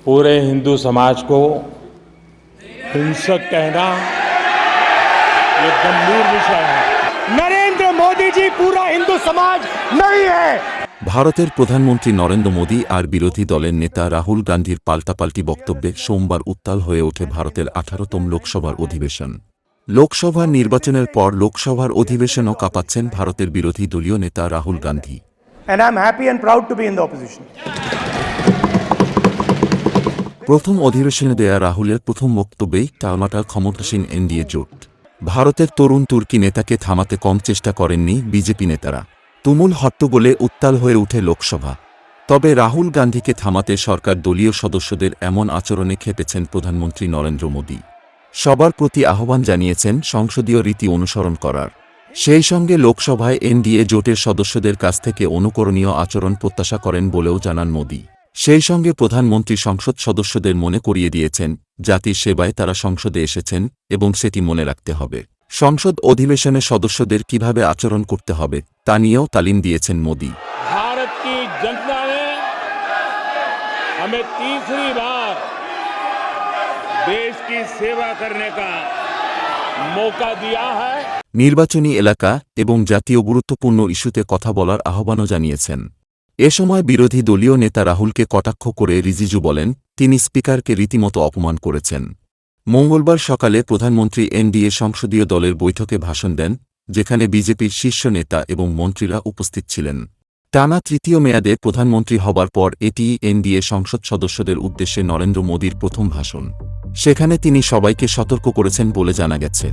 पूरे हिंदू समाज को हिंसक कहना ये गंभीर विषय है। नरेंद्र मोदी जी पूरा हिंदू समाज नहीं है। ভারতের প্রধানমন্ত্রী নরেন্দ্র মোদী আর বিরোধী দলের নেতা রাহুল গান্ধীর পাল্টাপাল্টি বক্তব্যে সোমবার উত্তাল হয়ে ওঠে ভারতের 18তম লোকসভার অধিবেশন। লোকসভার নির্বাচনের পর লোকসভার অধিবেশনও কাঁপাচ্ছেন ভারতের বিরোধী দলীয় নেতা Rahul Gandhi. And I'm happy and proud to be in the opposition. প্রথম অধিবেশনে দেয়া রাহুলের প্রথম বক্তব্যেই টালমাটাল ক্ষমতাসীন এনডিএ জোট। ভারতের তরুণ তুর্কি নেতাকে থামাতে কম চেষ্টা করেননি বিজেপি নেতারা। তুমুল হট্টগোলে উত্তাল হয়ে ওঠে লোকসভা। তবে রাহুল গান্ধীকে থামাতে সরকার দলীয় সদস্যদের এমন আচরণে খেপেছেন প্রধানমন্ত্রী নরেন্দ্র মোদী। সবার প্রতি আহ্বান জানিয়েছেন সংসদীয় রীতি অনুসরণ করার। সেই সঙ্গে লোকসভায় এনডিএ জোটের সদস্যদের কাছ থেকে অনুকরণীয় আচরণ প্রত্যাশা করেন বলেও জানান মোদী। সেই সঙ্গে প্রধানমন্ত্রী সংসদ সদস্যদের মনে করিয়ে দিয়েছেন জাতির সেবায় তারা সংসদে এসেছেন এবং সেটি মনে রাখতে হবে। সংসদ অধিবেশনে সদস্যদের কিভাবে আচরণ করতে হবে তা নিয়েও তালিম দিয়েছেন মোদী। भारत की जनता ने हमें तीसरी बार देश की सेवा करने का मौका दिया है। নির্বাচনী এলাকা এবং জাতীয় গুরুত্বপূর্ণ ইস্যুতে কথা বলার আহ্বানও জানিয়েছেন। এ সময় বিরোধী দলীয় নেতা রাহুলকে কটাক্ষ করে রিজিজু বলেন তিনি স্পিকারকে রীতিমতো অপমান করেছেন। মঙ্গলবার সকালে প্রধানমন্ত্রী এনডিএ সংসদীয় দলের বৈঠকে ভাষণ দেন, যেখানে বিজেপির শীর্ষ নেতা এবং মন্ত্রীরা উপস্থিত ছিলেন। টানা তৃতীয় মেয়াদে প্রধানমন্ত্রী হবার পর এটি এনডিএ সংসদ সদস্যদের উদ্দেশ্যে নরেন্দ্র মোদীর প্রথম ভাষণ। সেখানে তিনি সবাইকে সতর্ক করেছেন বলে জানা গেছে।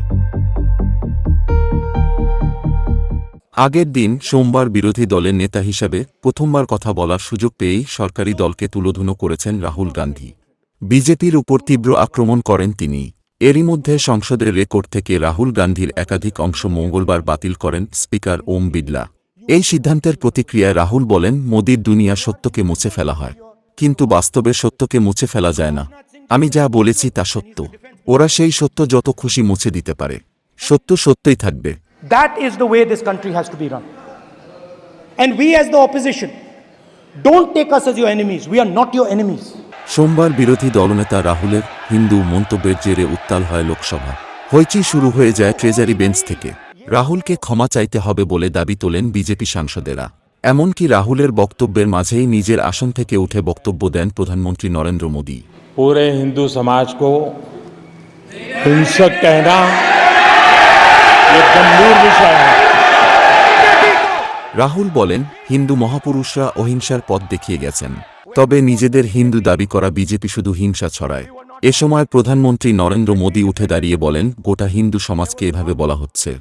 আগের দিন সোমবার বিরোধী দলের নেতা হিসাবে প্রথমবার কথা বলার সুযোগ পেয়েই সরকারি দলকে তুলোধুনো করেছেন রাহুল গান্ধী। বিজেপির উপর তীব্র আক্রমণ করেন তিনি। এরই মধ্যে সংসদের রেকর্ড থেকে রাহুল গান্ধীর একাধিক অংশ মঙ্গলবার বাতিল করেন স্পিকার ওম বিড়লা। এই সিদ্ধান্তের প্রতিক্রিয়ায় রাহুল বলেন মোদির দুনিয়া সত্যকে মুছে ফেলা হয়, কিন্তু বাস্তবে সত্যকে মুছে ফেলা যায় না। আমি যা বলেছি তা সত্য। ওরা সেই সত্য যত খুশি মুছে দিতে পারে। সত্য সত্যই থাকবে। That is the way this country has to be run. And we as the opposition, don't take us as your enemies. We are not your enemies. সোমবার বিরোধী দলনেতা রাহুলের হিন্দু মন্তব্যের জেরে উত্তাল হয় লোকসভা। হইচই শুরু হয়ে যায় ট্রেজারি বেঞ্চ থেকে। রাহুলকে ক্ষমা চাইতে হবে বলে দাবি তোলেন বিজেপি সাংসদেরা। এমনকি রাহুলের বক্তব্যের মাঝেই নিজের আসন থেকে উঠে বক্তব্য দেন প্রধানমন্ত্রী নরেন্দ্র মোদী। पूरे हिंदू समाज को हिंसक कहना ये गंभीर विषय है। রাহুল বলেন হিন্দু মহাপুরুষরা অহিংসার পথ দেখিয়ে গেছেন, তবে নিজেদের হিন্দু দাবি করা বিজেপি শুধু হিংসা ছড়ায়। এ সময় প্রধানমন্ত্রী নরেন্দ্র মোদী উঠে দাঁড়িয়ে বলেন গোটা হিন্দু সমাজকে এভাবে বলা হচ্ছে,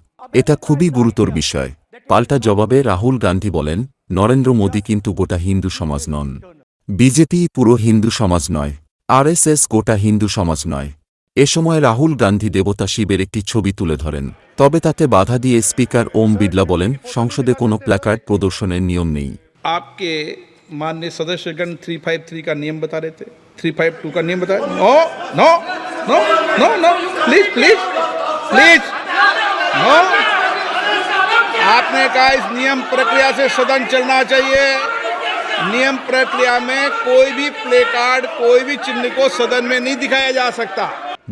এটা খুবই গুরুতর বিষয়। পাল্টা জবাবে রাহুল গান্ধী বলেন নরেন্দ্র মোদী কিন্তু গোটা হিন্দু সমাজ নন। বিজেপি পুরো হিন্দু সমাজ নয়, আরএসএস গোটা হিন্দু সমাজ নয়। এ সময় রাহুল গান্ধী দেবতা শিবের একটি ছবি তুলে ধরেন, তবে তাতে বাধা দিয়ে স্পিকার ওম বিড়লা বলেন সংসদে কোনো প্ল্যাকার্ড প্রদর্শনের নিয়ম নেই। आपके माननीय सदस्यगण 353 का नियम बता रहे थे, 352 का नियम बता। No no no no no please please please no. आपने कहा इस नियम प्रक्रिया से सदन चलना चाहिए। नियम प्रक्रिया में कोई भी प्ले कार्ड कोई भी चिन्ह को सदन में नहीं दिखाया जा सकता।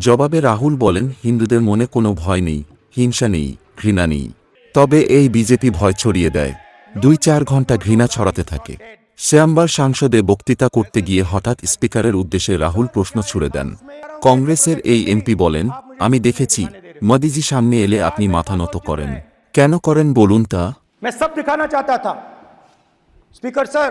জবাবে রাহুল বলেন হিন্দুদের মনে কোনো ভয় নেই, হিংসা নেই, ঘৃণা নেই। তবে এই বিজেপি ভয় ছড়িয়ে দেয়, 2-4 ঘণ্টা ঘৃণা ছড়াতে থাকে। শ্যামবার সংসদে বক্তৃতা করতে গিয়ে হঠাৎ স্পিকারের উদ্দেশ্যে রাহুল প্রশ্ন ছুড়ে দেন। কংগ্রেসের এই এমপি বলেন আমি দেখেছি মোদিজি সামনে এলে আপনি মাথা নত করেন, কেন করেন বলুন তা। मैं सब दिखाना चाहता था। Speaker sir,